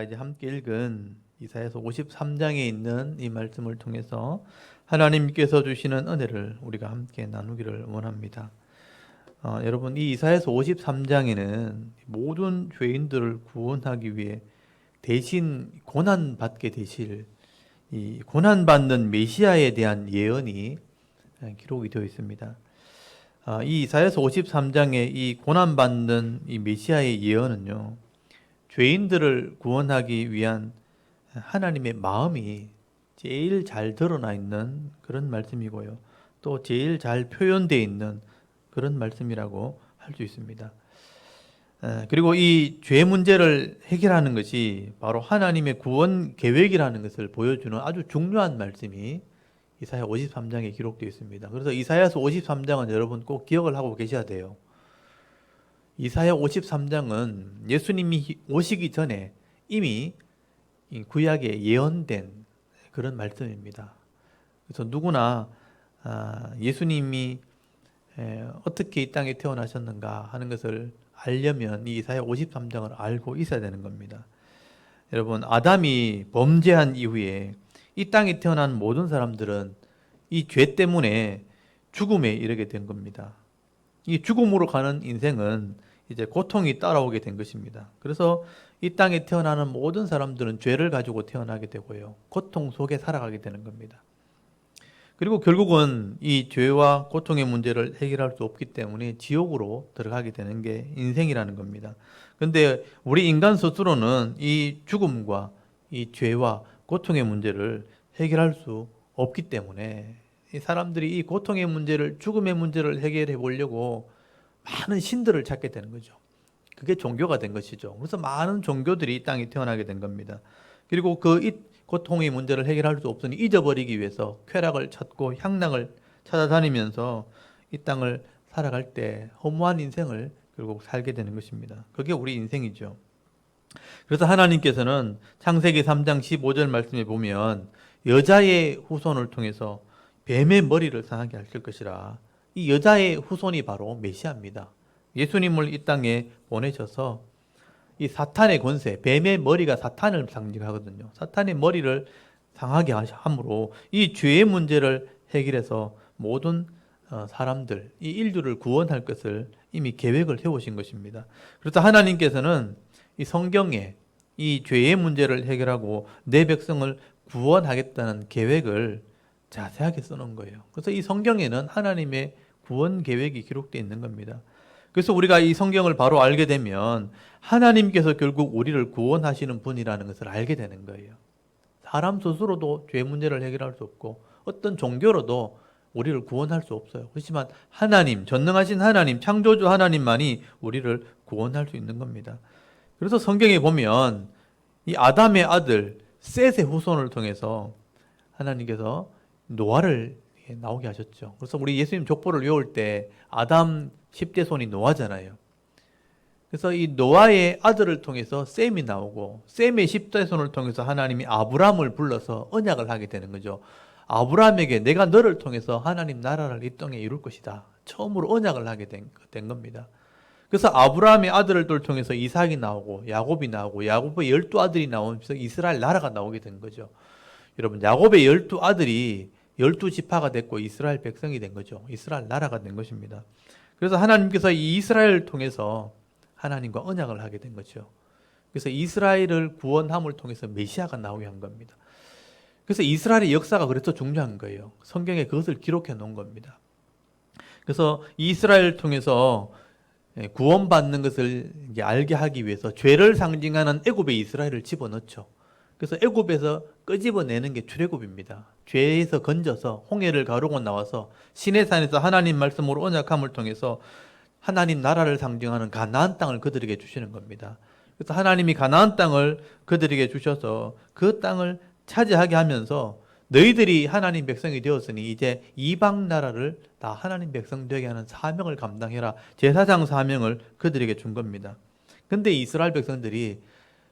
우리가 이제 함께 읽은 이사야서 53장에 있는 이 말씀을 통해서 하나님께서 주시는 은혜를 우리가 함께 나누기를 원합니다. 여러분, 이 이사야서 53장에는 모든 죄인들을 구원하기 위해 대신 고난받게 되실 이 고난받는 메시아에 대한 예언이 기록이 되어 있습니다. 이 이사야서 53장의 이 고난받는 이 메시아의 예언은요, 죄인들을 구원하기 위한 하나님의 마음이 제일 잘 드러나 있는 그런 말씀이고요. 또 제일 잘 표현되어 있는 그런 말씀이라고 할 수 있습니다. 그리고 이 죄 문제를 해결하는 것이 바로 하나님의 구원 계획이라는 것을 보여주는 아주 중요한 말씀이 이사야 53장에 기록되어 있습니다. 그래서 이사야서 53장은 여러분 꼭 기억을 하고 계셔야 돼요. 이사야 53장은 예수님이 오시기 전에 이미 구약에 예언된 그런 말씀입니다. 그래서 누구나 예수님이 어떻게 이 땅에 태어나셨는가 하는 것을 알려면 이 이사야 53장을 알고 있어야 되는 겁니다. 여러분, 아담이 범죄한 이후에 이 땅에 태어난 모든 사람들은 이 죄 때문에 죽음에 이르게 된 겁니다. 이 죽음으로 가는 인생은 이제 고통이 따라오게 된 것입니다. 그래서 이 땅에 태어나는 모든 사람들은 죄를 가지고 태어나게 되고요, 고통 속에 살아가게 되는 겁니다. 그리고 결국은 이 죄와 고통의 문제를 해결할 수 없기 때문에 지옥으로 들어가게 되는 게 인생이라는 겁니다. 그런데 우리 인간 스스로는 이 죽음과 이 죄와 고통의 문제를 해결할 수 없기 때문에 이 사람들이 이 고통의 문제를, 죽음의 문제를 해결해 보려고 많은 신들을 찾게 되는 거죠. 그게 종교가 된 것이죠. 그래서 많은 종교들이 이 땅에 태어나게 된 겁니다. 그리고 그 고통의 문제를 해결할 수 없으니 잊어버리기 위해서 쾌락을 찾고 향락을 찾아다니면서 이 땅을 살아갈 때 허무한 인생을 결국 살게 되는 것입니다. 그게 우리 인생이죠. 그래서 하나님께서는 창세기 3장 15절 말씀에 보면 여자의 후손을 통해서 뱀의 머리를 상하게 하실 것이라, 이 여자의 후손이 바로 메시아입니다. 예수님을 이 땅에 보내셔서 이 사탄의 권세, 뱀의 머리가 사탄을 상징하거든요. 사탄의 머리를 상하게 함으로 이 죄의 문제를 해결해서 모든 사람들, 이 인류를 구원할 것을 이미 계획을 세우신 것입니다. 그래서 하나님께서는 이 성경에 이 죄의 문제를 해결하고 내 백성을 구원하겠다는 계획을 자세하게 써놓은 거예요. 그래서 이 성경에는 하나님의 구원 계획이 기록되어 있는 겁니다. 그래서 우리가 이 성경을 바로 알게 되면 하나님께서 결국 우리를 구원하시는 분이라는 것을 알게 되는 거예요. 사람 스스로도 죄 문제를 해결할 수 없고 어떤 종교로도 우리를 구원할 수 없어요. 그렇지만 하나님, 전능하신 하나님, 창조주 하나님만이 우리를 구원할 수 있는 겁니다. 그래서 성경에 보면 이 아담의 아들 셋의 후손을 통해서 하나님께서 노아를 나오게 하셨죠. 그래서 우리 예수님 족보를 외울 때 아담 10대 손이 노아잖아요. 그래서 이 노아의 아들을 통해서 셈이 나오고, 셈의 10대 손을 통해서 하나님이 아브람을 불러서 언약을 하게 되는 거죠. 아브람에게 내가 너를 통해서 하나님 나라를 이 땅에 이룰 것이다, 처음으로 언약을 하게 된 겁니다. 그래서 아브라함의 아들을 통해서 이삭이 나오고 야곱이 나오고 야곱의 12아들이 나오면서 이스라엘 나라가 나오게 된 거죠. 여러분, 야곱의 12아들이 12지파가 됐고 이스라엘 백성이 된 거죠. 이스라엘 나라가 된 것입니다. 그래서 하나님께서 이 이스라엘을 통해서 하나님과 언약을 하게 된 거죠. 그래서 이스라엘을 구원함을 통해서 메시아가 나오게 한 겁니다. 그래서 이스라엘의 역사가 그래서 중요한 거예요. 성경에 그것을 기록해 놓은 겁니다. 그래서 이스라엘을 통해서 구원받는 것을 이제 알게 하기 위해서 죄를 상징하는 애굽에 이스라엘을 집어넣죠. 그래서 애굽에서 끄집어내는 게 출애굽입니다. 죄에서 건져서 홍해를 가르고 나와서 시내산에서 하나님 말씀으로 언약함을 통해서 하나님 나라를 상징하는 가나안 땅을 그들에게 주시는 겁니다. 그래서 하나님이 가나안 땅을 그들에게 주셔서 그 땅을 차지하게 하면서 너희들이 하나님 백성이 되었으니 이제 이방 나라를 다 하나님 백성 되게 하는 사명을 감당해라, 제사장 사명을 그들에게 준 겁니다. 근데 이스라엘 백성들이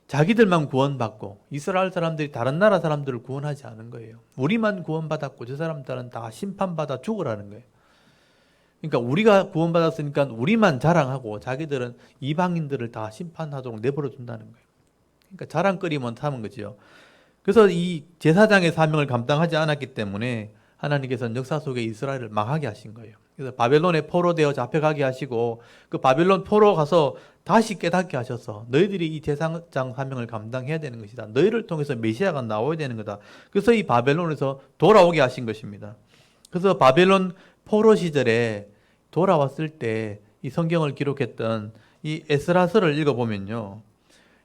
자기들만 구원받고 이스라엘 사람들이 다른 나라 사람들을 구원하지 않은 거예요. 우리만 구원받았고 저 사람들은 다 심판받아 죽으라는 거예요. 그러니까 우리가 구원받았으니까 우리만 자랑하고 자기들은 이방인들을 다 심판하도록 내버려 둔다는 거예요. 그러니까 자랑거리만 삼은 거죠. 그래서 이 제사장의 사명을 감당하지 않았기 때문에 하나님께서는 역사 속에 이스라엘을 망하게 하신 거예요. 그래서 바벨론에 포로되어 잡혀가게 하시고 그 바벨론 포로 가서 다시 깨닫게 하셔서 너희들이 이 제사장 사명을 감당해야 되는 것이다. 너희를 통해서 메시아가 나와야 되는 거다. 그래서 이 바벨론에서 돌아오게 하신 것입니다. 그래서 바벨론 포로 시절에 돌아왔을 때 이 성경을 기록했던 이 에스라서를 읽어보면요.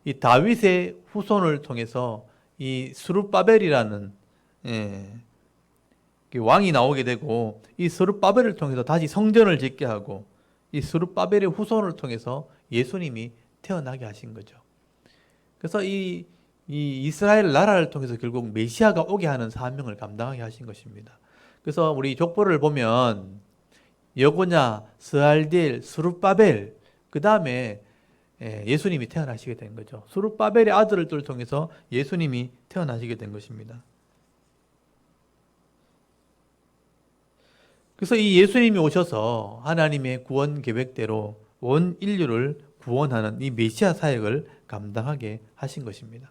이 다윗의 후손을 통해서 이 스룹바벨이라는 왕이 나오게 되고 이 스룹바벨을 통해서 다시 성전을 짓게 하고 이 스룹바벨의 후손을 통해서 예수님이 태어나게 하신 거죠. 그래서 이 이스라엘 나라를 통해서 결국 메시아가 오게 하는 사명을 감당하게 하신 것입니다. 그래서 우리 족보를 보면 여고냐, 스알디엘, 스룹바벨 그 다음에 예수님이 태어나시게 된 거죠. 스룹바벨의 아들을 통해서 예수님이 태어나시게 된 것입니다. 그래서 이 예수님이 오셔서 하나님의 구원 계획대로 온 인류를 구원하는 이 메시아 사역을 감당하게 하신 것입니다.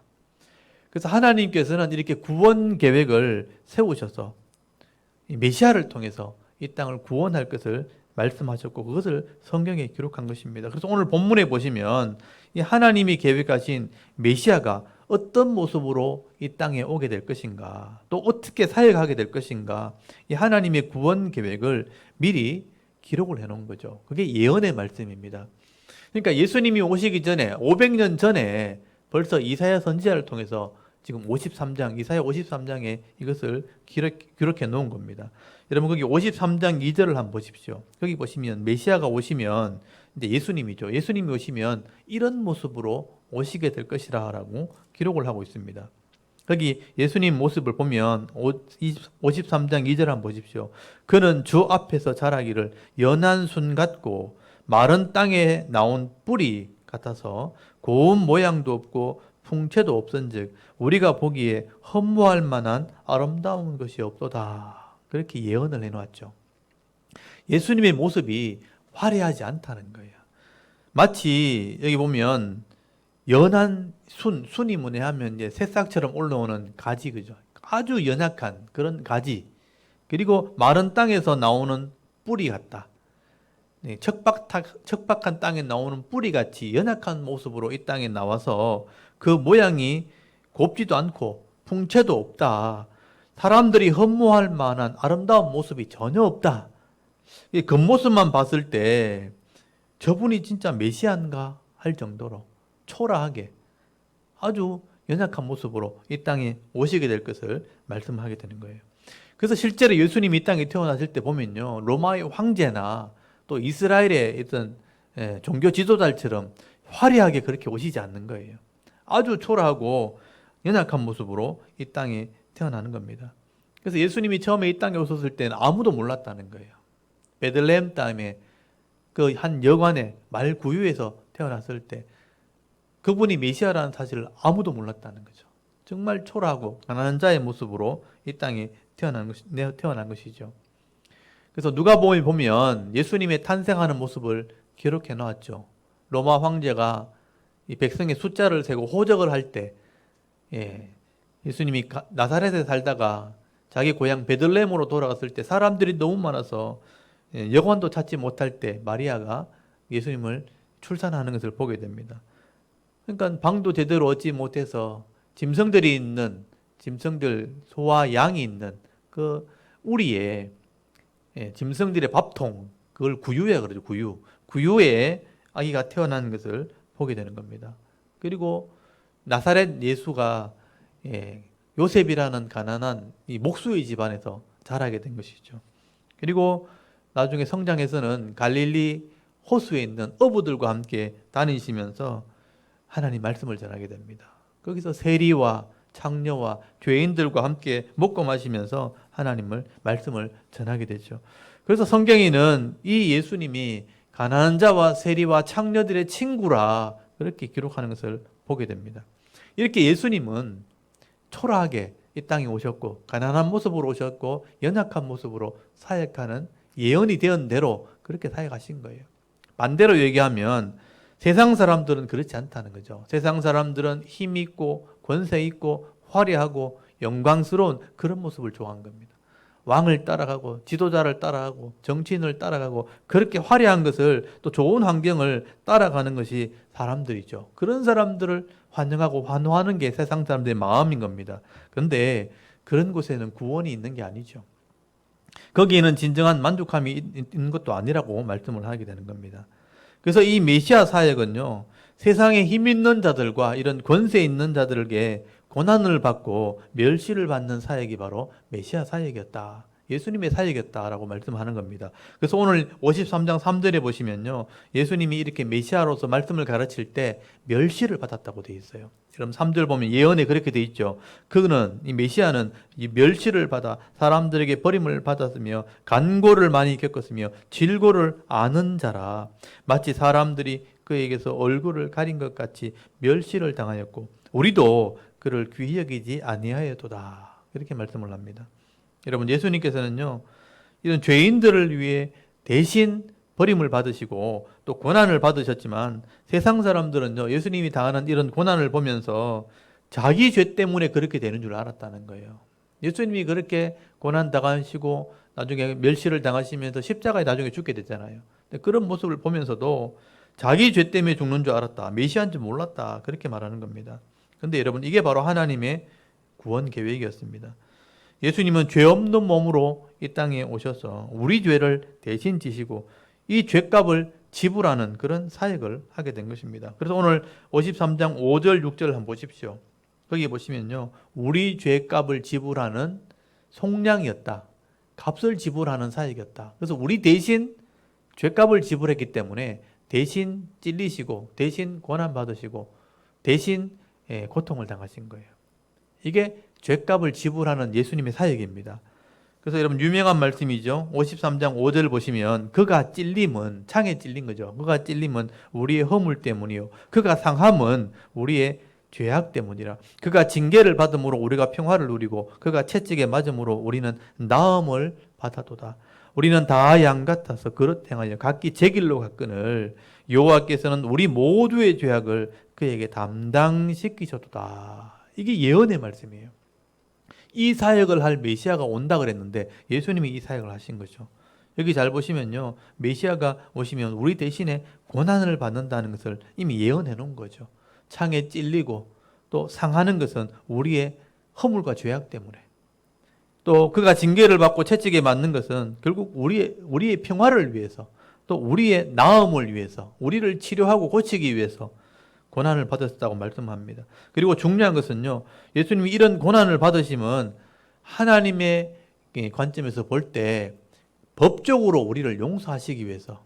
그래서 하나님께서는 이렇게 구원 계획을 세우셔서 이 메시아를 통해서 이 땅을 구원할 것을 말씀하셨고 그것을 성경에 기록한 것입니다. 그래서 오늘 본문에 보시면 이 하나님이 계획하신 메시아가 어떤 모습으로 이 땅에 오게 될 것인가, 또 어떻게 사역하게 될 것인가, 이 하나님의 구원 계획을 미리 기록을 해놓은 거죠. 그게 예언의 말씀입니다. 그러니까 예수님이 오시기 전에 500년 전에 벌써 이사야 선지자를 통해서 지금 53장, 이사야 53장에 이것을 기록해 놓은 겁니다. 여러분 거기 53장 2절을 한번 보십시오. 여기 보시면 메시아가 오시면 이제 예수님이죠. 예수님이 오시면 이런 모습으로 오시게 될 것이라고 기록을 하고 있습니다. 거기 예수님 모습을 보면 53장 2절 한번 보십시오. 그는 주 앞에서 자라기를 연한 순 같고 마른 땅에 나온 뿌리 같아서 고운 모양도 없고 풍채도 없은즉 우리가 보기에 흠모할 만한 아름다운 것이 없도다. 그렇게 예언을 해놓았죠. 예수님의 모습이 화려하지 않다는 거예요. 마치 여기 보면 연한 순이 뭐냐 하면 이제 새싹처럼 올라오는 가지, 그죠? 아주 연약한 그런 가지. 그리고 마른 땅에서 나오는 뿌리 같다. 척박한 땅에 나오는 뿌리같이 연약한 모습으로 이 땅에 나와서 그 모양이 곱지도 않고 풍채도 없다. 사람들이 흠모할 만한 아름다운 모습이 전혀 없다. 이 겉모습만 봤을 때 저분이 진짜 메시아인가 할 정도로 초라하게 아주 연약한 모습으로 이 땅에 오시게 될 것을 말씀하게 되는 거예요. 그래서 실제로 예수님이 이 땅에 태어나실 때 보면요, 로마의 황제나 또 이스라엘의 어떤 종교 지도자처럼 화려하게 그렇게 오시지 않는 거예요. 아주 초라하고 연약한 모습으로 이 땅에 태어나는 겁니다. 그래서 예수님이 처음에 이 땅에 오셨을 때는 아무도 몰랐다는 거예요. 베들레헴 땅에 그 한 여관의 말 구유에서 태어났을 때 그분이 메시아라는 사실을 아무도 몰랐다는 거죠. 정말 초라하고 가난한 자의 모습으로 이 땅에 태어난 것이죠. 그래서 누가복음에 보면 예수님의 탄생하는 모습을 기록해 놓았죠. 로마 황제가 이 백성의 숫자를 세고 호적을 할 때 예수님이 나사렛에 살다가 자기 고향 베들레헴으로 돌아갔을 때 사람들이 너무 많아서 여관도 찾지 못할 때 마리아가 예수님을 출산하는 것을 보게 됩니다. 그러니까 방도 제대로 얻지 못해서 짐승들이 있는, 짐승들, 소와 양이 있는 그 우리에 짐승들의 밥통, 그걸 구유에 그러죠. 구유에 아기가 태어난 것을 보게 되는 겁니다. 그리고 나사렛 예수가 요셉이라는 가난한 이 목수의 집안에서 자라게 된 것이죠. 그리고 나중에 성장해서는 갈릴리 호수에 있는 어부들과 함께 다니시면서 하나님 말씀을 전하게 됩니다. 거기서 세리와 창녀와 죄인들과 함께 먹고 마시면서 하나님을 말씀을 전하게 되죠. 그래서 성경에는 이 예수님이 가난한 자와 세리와 창녀들의 친구라 그렇게 기록하는 것을 보게 됩니다. 이렇게 예수님은 초라하게 이 땅에 오셨고 가난한 모습으로 오셨고 연약한 모습으로 사역하는 예언이 되은 대로 그렇게 사역하신 거예요. 반대로 얘기하면 세상 사람들은 그렇지 않다는 거죠. 세상 사람들은 힘 있고 권세 있고 화려하고 영광스러운 그런 모습을 좋아한 겁니다. 왕을 따라가고 지도자를 따라가고 정치인을 따라가고 그렇게 화려한 것을 또 좋은 환경을 따라가는 것이 사람들이죠. 그런 사람들을 환영하고 환호하는 게 세상 사람들의 마음인 겁니다. 그런데 그런 곳에는 구원이 있는 게 아니죠. 거기에는 진정한 만족함이 있는 것도 아니라고 말씀을 하게 되는 겁니다. 그래서 이 메시아 사역은요, 세상에 힘 있는 자들과 이런 권세 있는 자들에게 고난을 받고 멸시를 받는 사역이 바로 메시아 사역이었다. 예수님의 사역이었다라고 말씀하는 겁니다. 그래서 오늘 53장 3절에 보시면요, 예수님이 이렇게 메시아로서 말씀을 가르칠 때 멸시를 받았다고 되어 있어요. 그럼 3절 보면 예언에 그렇게 되어 있죠. 그는, 이 메시아는 이 멸시를 받아 사람들에게 버림을 받았으며 간고를 많이 겪었으며 질고를 아는 자라. 마치 사람들이 그에게서 얼굴을 가린 것 같이 멸시를 당하였고 우리도 그를 귀히 여기지 아니하였도다. 이렇게 말씀을 합니다. 여러분, 예수님께서는요, 이런 죄인들을 위해 대신 버림을 받으시고 또 고난을 받으셨지만 세상 사람들은요, 예수님이 당하는 이런 고난을 보면서 자기 죄 때문에 그렇게 되는 줄 알았다는 거예요. 예수님이 그렇게 고난 당하시고 나중에 멸시를 당하시면서 십자가에 나중에 죽게 됐잖아요. 근데 그런 모습을 보면서도 자기 죄 때문에 죽는 줄 알았다. 메시아인 줄 몰랐다. 그렇게 말하는 겁니다. 근데 여러분, 이게 바로 하나님의 구원 계획이었습니다. 예수님은 죄 없는 몸으로 이 땅에 오셔서 우리 죄를 대신 지시고 이 죄값을 지불하는 그런 사역을 하게 된 것입니다. 그래서 오늘 53장 5절 6절 한번 보십시오. 거기 보시면요, 우리 죄값을 지불하는 속량이었다. 값을 지불하는 사역이었다. 그래서 우리 대신 죄값을 지불했기 때문에 대신 찔리시고 대신 고난받으시고 대신 고통을 당하신 거예요. 이게 죄값을 지불하는 예수님의 사역입니다. 그래서 여러분, 유명한 말씀이죠. 53장 5절 보시면 그가 찔림은, 창에 찔린 거죠. 그가 찔림은 우리의 허물 때문이요 그가 상함은 우리의 죄악 때문이라. 그가 징계를 받음으로 우리가 평화를 누리고 그가 채찍에 맞음으로 우리는 나음을 받았도다. 우리는 다 양 같아서 그릇 행하여 각기 제 길로 갔거늘 여호와께서는 우리 모두의 죄악을 그에게 담당시키셨도다. 이게 예언의 말씀이에요. 이 사역을 할 메시아가 온다 그랬는데 예수님이 이 사역을 하신 거죠. 여기 잘 보시면요, 메시아가 오시면 우리 대신에 고난을 받는다는 것을 이미 예언해 놓은 거죠. 창에 찔리고 또 상하는 것은 우리의 허물과 죄악 때문에, 또 그가 징계를 받고 채찍에 맞는 것은 결국 우리의 평화를 위해서, 또 우리의 나음을 위해서, 우리를 치료하고 고치기 위해서 고난을 받았다고 말씀합니다. 그리고 중요한 것은요, 예수님이 이런 고난을 받으시면 하나님의 관점에서 볼 때 법적으로 우리를 용서하시기 위해서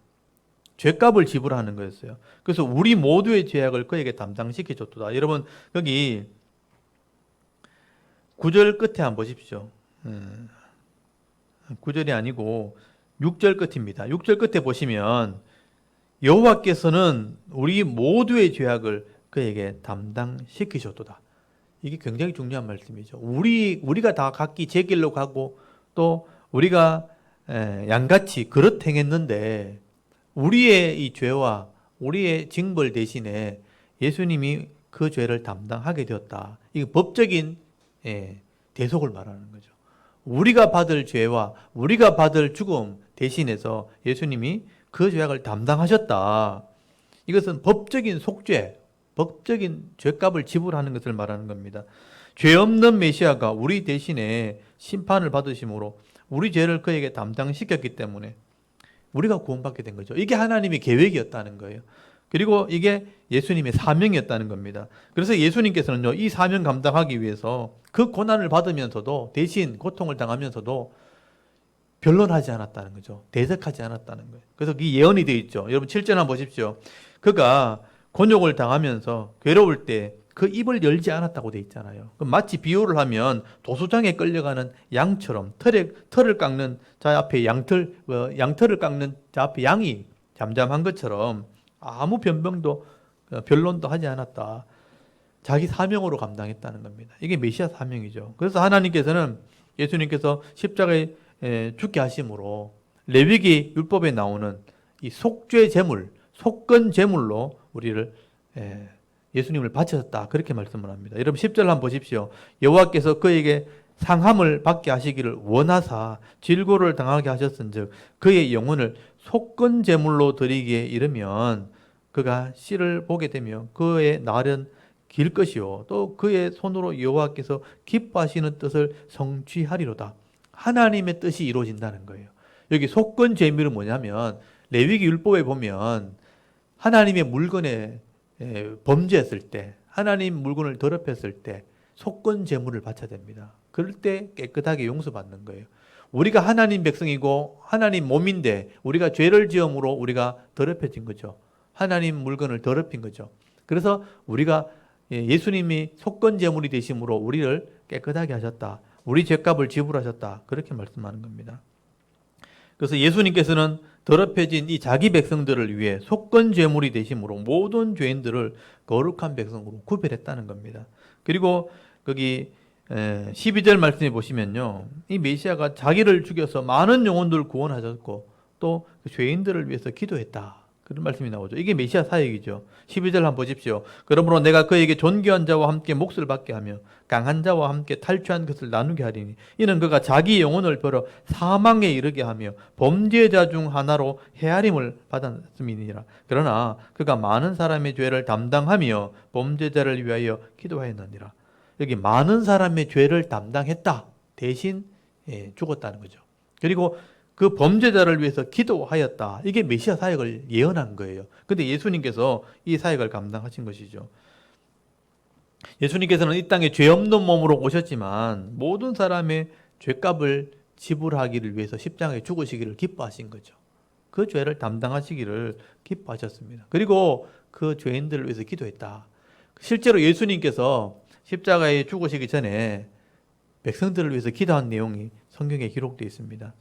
죄값을 지불하는 거였어요. 그래서 우리 모두의 죄악을 그에게 담당시켜 줬다. 여러분, 여기 9절 끝에 한번 보십시오. 9절이 아니고 6절 끝입니다. 6절 끝에 보시면 여호와께서는 우리 모두의 죄악을 그에게 담당시키셨도다. 이게 굉장히 중요한 말씀이죠. 우리가 다 각기 제 길로 가고 또 우리가 양같이 그릇 행했는데 우리의 이 죄와 우리의 징벌 대신에 예수님이 그 죄를 담당하게 되었다. 이게 법적인 대속을 말하는 거죠. 우리가 받을 죄와 우리가 받을 죽음 대신해서 예수님이 그 죄악을 담당하셨다. 이것은 법적인 속죄, 법적인 죄값을 지불하는 것을 말하는 겁니다. 죄 없는 메시아가 우리 대신에 심판을 받으심으로 우리 죄를 그에게 담당시켰기 때문에 우리가 구원받게 된 거죠. 이게 하나님의 계획이었다는 거예요. 그리고 이게 예수님의 사명이었다는 겁니다. 그래서 예수님께서는요, 이 사명 감당하기 위해서 그 고난을 받으면서도 대신 고통을 당하면서도 변론하지 않았다는 거죠. 대적하지 않았다는 거예요. 그래서 이 예언이 되어 있죠. 여러분 7절 한번 보십시오. 그가 곤욕을 당하면서 괴로울 때 그 입을 열지 않았다고 되어 있잖아요. 마치 비유를 하면 도수장에 끌려가는 양처럼 털을 깎는 자 앞에 양털을 깎는 자 앞에 양이 잠잠한 것처럼 아무 변론도 하지 않았다. 자기 사명으로 감당했다는 겁니다. 이게 메시아 사명이죠. 그래서 하나님께서는 예수님께서 십자가에 죽게 하심으로 레위기 율법에 나오는 이 속죄 제물, 속건 제물로 우리를 예수님을 바쳤다. 그렇게 말씀을 합니다. 여러분 10절 한번 보십시오. 여호와께서 그에게 상함을 받게 하시기를 원하사 질고를 당하게 하셨은즉 그의 영혼을 속건 제물로 드리기에 이르면 그가 씨를 보게 되며 그의 날은 길 것이요 또 그의 손으로 여호와께서 기뻐하시는 뜻을 성취하리로다. 하나님의 뜻이 이루어진다는 거예요. 여기 속건 제물은 뭐냐면 레위기 율법에 보면 하나님의 물건에 범죄했을 때, 하나님 물건을 더럽혔을 때 속건 제물을 바쳐야 됩니다. 그럴 때 깨끗하게 용서받는 거예요. 우리가 하나님 백성이고 하나님 몸인데 우리가 죄를 지음으로 우리가 더럽혀진 거죠. 하나님 물건을 더럽힌 거죠. 그래서 우리가 예수님이 속건 제물이 되심으로 우리를 깨끗하게 하셨다. 우리 죄값을 지불하셨다. 그렇게 말씀하는 겁니다. 그래서 예수님께서는 더럽혀진 이 자기 백성들을 위해 속건 제물이 되심으로 모든 죄인들을 거룩한 백성으로 구별했다는 겁니다. 그리고 거기 12절 말씀해 보시면요. 이 메시아가 자기를 죽여서 많은 영혼들을 구원하셨고 또 그 죄인들을 위해서 기도했다. 그런 말씀이 나오죠. 이게 메시아 사역이죠. 12절 한번 보십시오. 그러므로 내가 그에게 존귀한 자와 함께 몫을 받게 하며 강한 자와 함께 탈취한 것을 나누게 하리니 이는 그가 자기 영혼을 벌어 사망에 이르게 하며 범죄자 중 하나로 헤아림을 받았음이니라. 그러나 그가 많은 사람의 죄를 담당하며 범죄자를 위하여 기도하였느니라. 여기 많은 사람의 죄를 담당했다. 대신 죽었다는 거죠. 그리고 그 범죄자를 위해서 기도하였다. 이게 메시아 사역을 예언한 거예요. 근데 예수님께서 이 사역을 감당하신 것이죠. 예수님께서는 이 땅에 죄 없는 몸으로 오셨지만 모든 사람의 죄값을 지불하기를 위해서 십자가에 죽으시기를 기뻐하신 거죠. 그 죄를 담당하시기를 기뻐하셨습니다. 그리고 그 죄인들을 위해서 기도했다. 실제로 예수님께서 십자가에 죽으시기 전에 백성들을 위해서 기도한 내용이 성경에 기록되어 있습니다.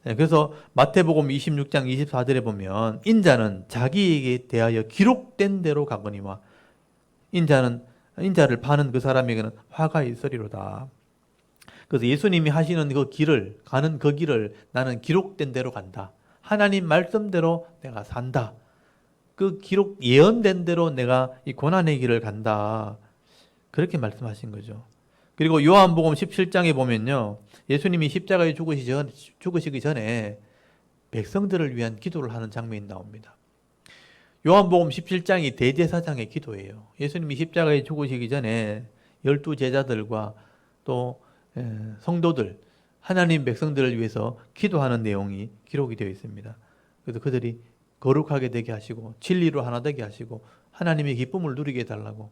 그래서 마태복음 26장 24절에 보면 인자는 자기에게 대하여 기록된 대로 가거니와 인자를 파는 그 사람에게는 화가 있으리로다. 그래서 예수님이 하시는 가는 그 길을 나는 기록된 대로 간다. 하나님 말씀대로 내가 산다. 그 기록 예언된 대로 내가 이 고난의 길을 간다. 그렇게 말씀하신 거죠. 그리고 요한복음 17장에 보면요. 예수님이 십자가에 죽으시기 전에 백성들을 위한 기도를 하는 장면이 나옵니다. 요한복음 17장이 대제사장의 기도예요. 예수님이 십자가에 죽으시기 전에 12제자들과 또 성도들, 하나님 백성들을 위해서 기도하는 내용이 기록이 되어 있습니다. 그래서 그들이 거룩하게 되게 하시고 진리로 하나 되게 하시고 하나님의 기쁨을 누리게 해달라고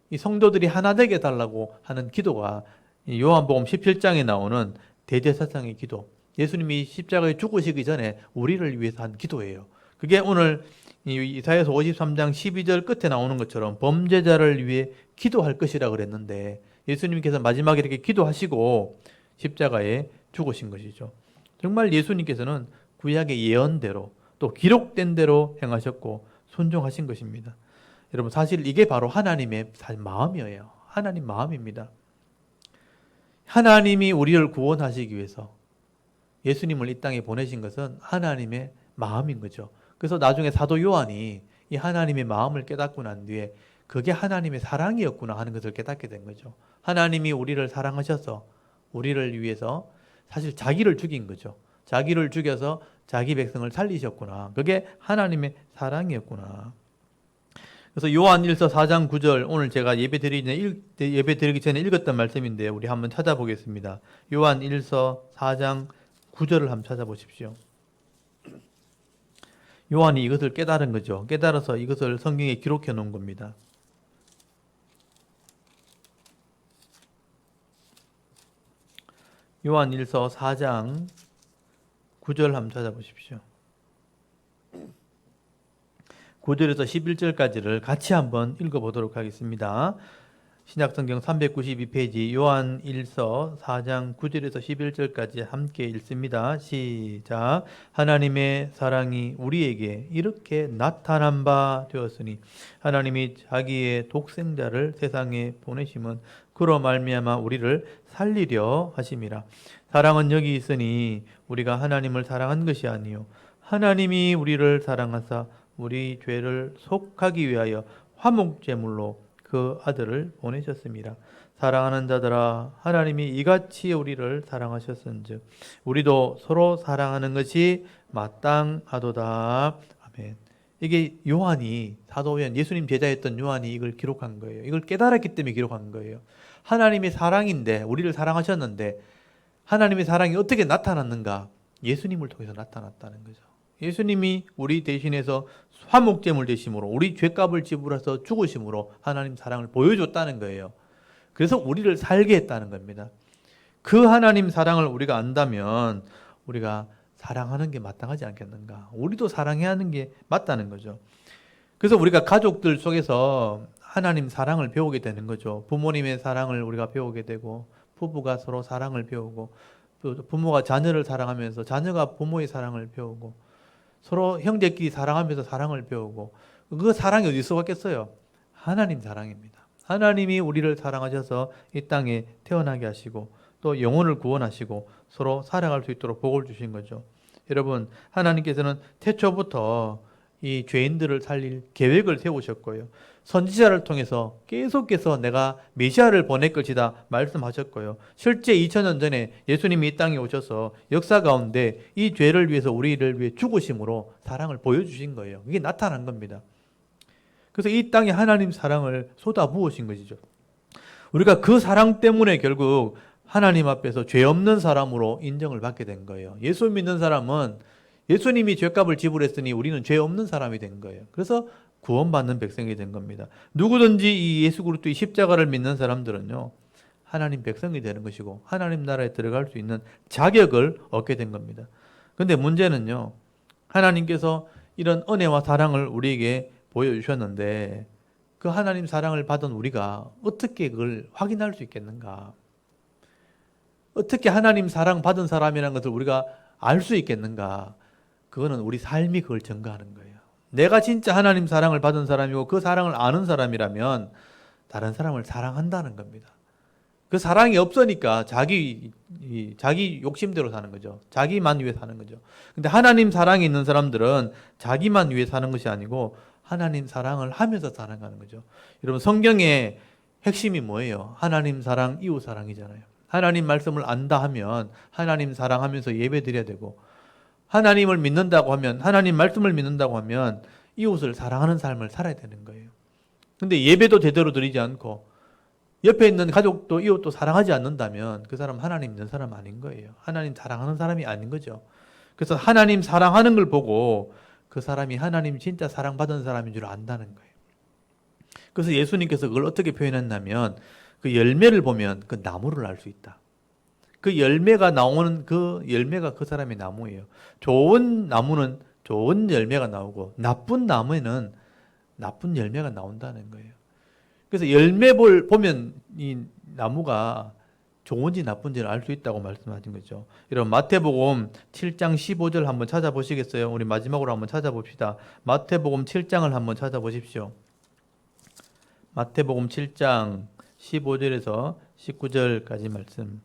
이 성도들이 하나 되게 해달라고 하는 기도가 요한복음 17장에 나오는 대제사장의 기도, 예수님이 십자가에 죽으시기 전에 우리를 위해서 한 기도예요. 그게 오늘 이사야서 53장 12절 끝에 나오는 것처럼 범죄자를 위해 기도할 것이라 그랬는데 예수님께서 마지막에 이렇게 기도하시고 십자가에 죽으신 것이죠. 정말 예수님께서는 구약의 예언대로 또 기록된 대로 행하셨고 순종하신 것입니다. 여러분 사실 이게 바로 하나님의 마음이에요. 하나님 마음입니다. 하나님이 우리를 구원하시기 위해서 예수님을 이 땅에 보내신 것은 하나님의 마음인 거죠. 그래서 나중에 사도 요한이 이 하나님의 마음을 깨닫고 난 뒤에 그게 하나님의 사랑이었구나 하는 것을 깨닫게 된 거죠. 하나님이 우리를 사랑하셔서 우리를 위해서 사실 자기를 죽인 거죠. 자기를 죽여서 자기 백성을 살리셨구나. 그게 하나님의 사랑이었구나. 그래서 요한일서 4장 9절 오늘 제가 예배드리기 전에 읽었던 말씀인데 우리 한번 찾아보겠습니다. 요한일서 4장 9절을 한번 찾아보십시오. 요한이 이것을 깨달은 거죠. 깨달아서 이것을 성경에 기록해 놓은 겁니다. 요한일서 4장 9절 한번 찾아보십시오. 9절에서 11절까지를 같이 한번 읽어보도록 하겠습니다. 신약성경 392페이지 요한일서 4장 9절에서 11절까지 함께 읽습니다. 시작. 하나님의 사랑이 우리에게 이렇게 나타난 바 되었으니 하나님이 자기의 독생자를 세상에 보내심은 그로 말미암아 우리를 살리려 하심이라. 사랑은 여기 있으니 우리가 하나님을 사랑한 것이 아니요 하나님이 우리를 사랑하사 우리 죄를 속하기 위하여 화목제물로 그 아들을 보내셨습니다. 사랑하는 자들아, 하나님이 이같이 우리를 사랑하셨은즉 우리도 서로 사랑하는 것이 마땅하도다. 아멘. 이게 요한이, 사도요한, 예수님 제자였던 요한이 이걸 기록한 거예요. 이걸 깨달았기 때문에 기록한 거예요. 하나님이 사랑인데, 우리를 사랑하셨는데 하나님의 사랑이 어떻게 나타났는가? 예수님을 통해서 나타났다는 거죠. 예수님이 우리 대신해서 화목제물 되심으로, 우리 죄값을 지불해서 죽으심으로 하나님 사랑을 보여줬다는 거예요. 그래서 우리를 살게 했다는 겁니다. 그 하나님 사랑을 우리가 안다면 우리가 사랑하는 게 마땅하지 않겠는가? 우리도 사랑해야 하는 게 맞다는 거죠. 그래서 우리가 가족들 속에서 하나님 사랑을 배우게 되는 거죠. 부모님의 사랑을 우리가 배우게 되고, 부부가 서로 사랑을 배우고, 또 부모가 자녀를 사랑하면서 자녀가 부모의 사랑을 배우고, 서로 형제끼리 사랑하면서 사랑을 배우고, 그 사랑이 어디서 왔겠어요? 하나님 사랑입니다. 하나님이 우리를 사랑하셔서 이 땅에 태어나게 하시고 또 영혼을 구원하시고 서로 살아갈 수 있도록 복을 주신 거죠. 여러분, 하나님께서는 태초부터 이 죄인들을 살릴 계획을 세우셨고요. 선지자를 통해서 계속해서 내가 메시아를 보낼 것이다 말씀하셨고요. 실제 2000년 전에 예수님이 이 땅에 오셔서 역사 가운데 이 죄를 위해서 우리를 위해 죽으심으로 사랑을 보여주신 거예요. 이게 나타난 겁니다. 그래서 이 땅에 하나님 사랑을 쏟아부으신 것이죠. 우리가 그 사랑 때문에 결국 하나님 앞에서 죄 없는 사람으로 인정을 받게 된 거예요. 예수 믿는 사람은 예수님이 죄값을 지불했으니 우리는 죄 없는 사람이 된 거예요. 그래서 구원받는 백성이 된 겁니다. 누구든지 이 예수 그리스도의 십자가를 믿는 사람들은요, 하나님 백성이 되는 것이고 하나님 나라에 들어갈 수 있는 자격을 얻게 된 겁니다. 그런데 문제는요, 하나님께서 이런 은혜와 사랑을 우리에게 보여주셨는데 그 하나님 사랑을 받은 우리가 어떻게 그걸 확인할 수 있겠는가? 어떻게 하나님 사랑 받은 사람이라는 것을 우리가 알 수 있겠는가? 그거는 우리 삶이 그걸 증거하는 거예요. 내가 진짜 하나님 사랑을 받은 사람이고 그 사랑을 아는 사람이라면 다른 사람을 사랑한다는 겁니다. 그 사랑이 없으니까 자기 욕심대로 사는 거죠. 자기만 위해 사는 거죠. 근데 하나님 사랑이 있는 사람들은 자기만 위해 사는 것이 아니고 하나님 사랑을 하면서 살아가는 거죠. 여러분, 성경의 핵심이 뭐예요? 하나님 사랑, 이웃 사랑이잖아요. 하나님 말씀을 안다 하면 하나님 사랑하면서 예배 드려야 되고, 하나님을 믿는다고 하면, 하나님 말씀을 믿는다고 하면 이웃을 사랑하는 삶을 살아야 되는 거예요. 근데 예배도 제대로 드리지 않고 옆에 있는 가족도 이웃도 사랑하지 않는다면 그 사람 하나님 있는 사람 아닌 거예요. 하나님 사랑하는 사람이 아닌 거죠. 그래서 하나님 사랑하는 걸 보고 그 사람이 하나님 진짜 사랑받은 사람인 줄 안다는 거예요. 그래서 예수님께서 그걸 어떻게 표현했냐면 그 열매를 보면 그 나무를 알 수 있다. 그 열매가 나오는 그 열매가 그 사람의 나무예요. 좋은 나무는 좋은 열매가 나오고 나쁜 나무에는 나쁜 열매가 나온다는 거예요. 그래서 열매를 보면 이 나무가 좋은지 나쁜지를 알 수 있다고 말씀하신 거죠. 여러분, 마태복음 7장 15절 한번 찾아보시겠어요? 우리 마지막으로 한번 찾아봅시다. 마태복음 7장을 한번 찾아보십시오. 마태복음 7장 15절에서 19절까지 말씀.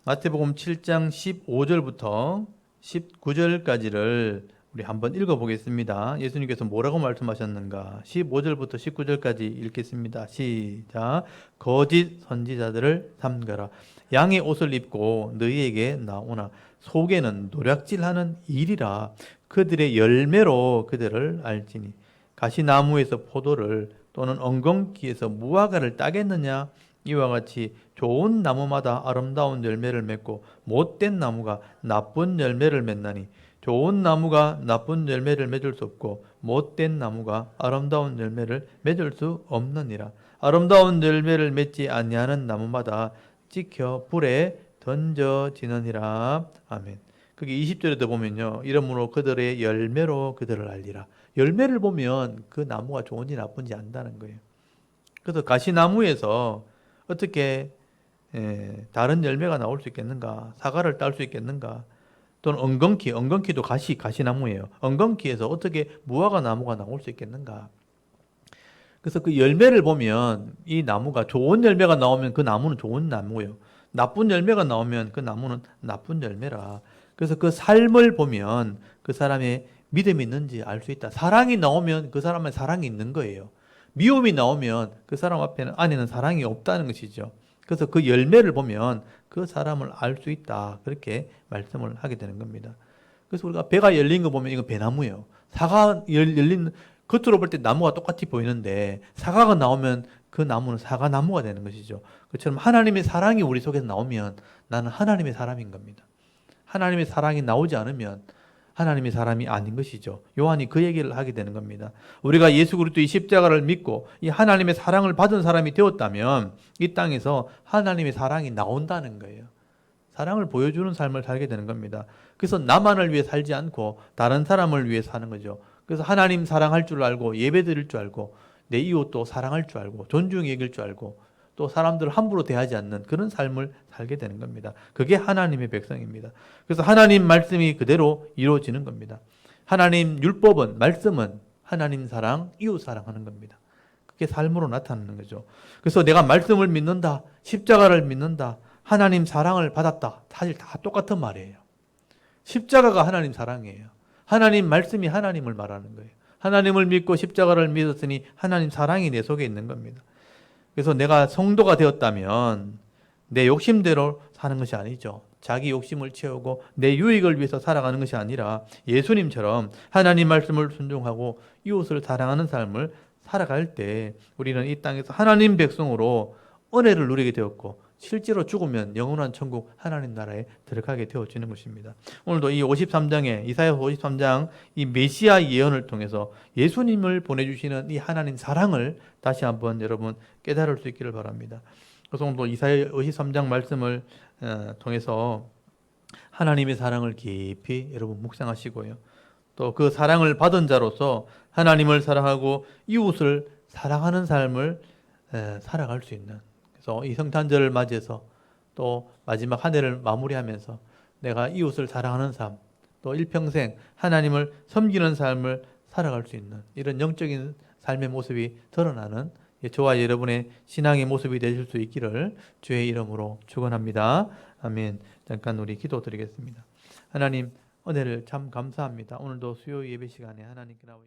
마태복음 7장 15절부터 19절까지를 우리 한번 읽어보겠습니다. 예수님께서 뭐라고 말씀하셨는가? 15절부터 19절까지 읽겠습니다. 시작. 거짓 선지자들을 삼가라. 양의 옷을 입고 너희에게 나오나 속에는 노략질하는 일이라. 그들의 열매로 그들을 알지니. 가시나무에서 포도를 또는 엉겅퀴에서 무화과를 따겠느냐? 이와 같이 좋은 나무마다 아름다운 열매를 맺고 못된 나무가 나쁜 열매를 맺나니 좋은 나무가 나쁜 열매를 맺을 수 없고 못된 나무가 아름다운 열매를 맺을 수 없느니라. 아름다운 열매를 맺지 아니하는 나무마다 찍혀 불에 던져지느니라. 아멘. 그게 20절에도 보면요, 이러므로 그들의 열매로 그들을 알리라. 열매를 보면 그 나무가 좋은지 나쁜지 안다는 거예요. 그래서 가시나무에서 어떻게 다른 열매가 나올 수 있겠는가? 사과를 딸 수 있겠는가? 또는 엉겅퀴도 가시나무예요. 엉겅퀴에서 어떻게 무화과 나무가 나올 수 있겠는가? 그래서 그 열매를 보면 이 나무가 좋은 열매가 나오면 그 나무는 좋은 나무예요. 나쁜 열매가 나오면 그 나무는 나쁜 열매라. 그래서 그 삶을 보면 그 사람의 믿음이 있는지 알 수 있다. 사랑이 나오면 그 사람의 사랑이 있는 거예요. 미움이 나오면 그 사람 앞에는 안에는 사랑이 없다는 것이죠. 그래서 그 열매를 보면 그 사람을 알 수 있다. 그렇게 말씀을 하게 되는 겁니다. 그래서 우리가 배가 열린 거 보면 이건 배나무예요. 사과 열린 겉으로 볼 때 나무가 똑같이 보이는데 사과가 나오면 그 나무는 사과나무가 되는 것이죠. 그처럼 하나님의 사랑이 우리 속에서 나오면 나는 하나님의 사람인 겁니다. 하나님의 사랑이 나오지 않으면 하나님의 사람이 아닌 것이죠. 요한이 그 얘기를 하게 되는 겁니다. 우리가 예수 그리스도의 십자가를 믿고 이 하나님의 사랑을 받은 사람이 되었다면 이 땅에서 하나님의 사랑이 나온다는 거예요. 사랑을 보여주는 삶을 살게 되는 겁니다. 그래서 나만을 위해 살지 않고 다른 사람을 위해 사는 거죠. 그래서 하나님 사랑할 줄 알고 예배 드릴 줄 알고 내 이웃도 사랑할 줄 알고 존중히 여길 줄 알고 또 사람들을 함부로 대하지 않는 그런 삶을 살게 되는 겁니다. 그게 하나님의 백성입니다. 그래서 하나님 말씀이 그대로 이루어지는 겁니다. 하나님 율법은 말씀은 하나님 사랑, 이웃 사랑하는 겁니다. 그게 삶으로 나타나는 거죠. 그래서 내가 말씀을 믿는다, 십자가를 믿는다, 하나님 사랑을 받았다. 사실 다 똑같은 말이에요. 십자가가 하나님 사랑이에요. 하나님 말씀이 하나님을 말하는 거예요. 하나님을 믿고 십자가를 믿었으니 하나님 사랑이 내 속에 있는 겁니다. 그래서 내가 성도가 되었다면 내 욕심대로 사는 것이 아니죠. 자기 욕심을 채우고 내 유익을 위해서 살아가는 것이 아니라 예수님처럼 하나님 말씀을 순종하고 이웃을 사랑하는 삶을 살아갈 때 우리는 이 땅에서 하나님 백성으로 은혜를 누리게 되었고 실제로 죽으면 영원한 천국 하나님 나라에 들어가게 되어지는 것입니다. 오늘도 이 53장에 이사야 53장 이 메시아 예언을 통해서 예수님을 보내주시는 이 하나님 사랑을 다시 한번 여러분 깨달을 수 있기를 바랍니다. 그래서 오늘도 이사야 53장 말씀을 통해서 하나님의 사랑을 깊이 여러분 묵상하시고요. 또 그 사랑을 받은 자로서 하나님을 사랑하고 이웃을 사랑하는 삶을 살아갈 수 있는 그래서 이 성탄절을 맞이해서 또 마지막 한 해를 마무리하면서 내가 이웃을 사랑하는 삶, 또 일평생 하나님을 섬기는 삶을 살아갈 수 있는 이런 영적인 삶의 모습이 드러나는 저와 여러분의 신앙의 모습이 되실 수 있기를 주의 이름으로 축원합니다. 아멘. 잠깐 우리 기도드리겠습니다. 하나님 은혜를 참 감사합니다. 오늘도 수요 예배 시간에 하나님께 나와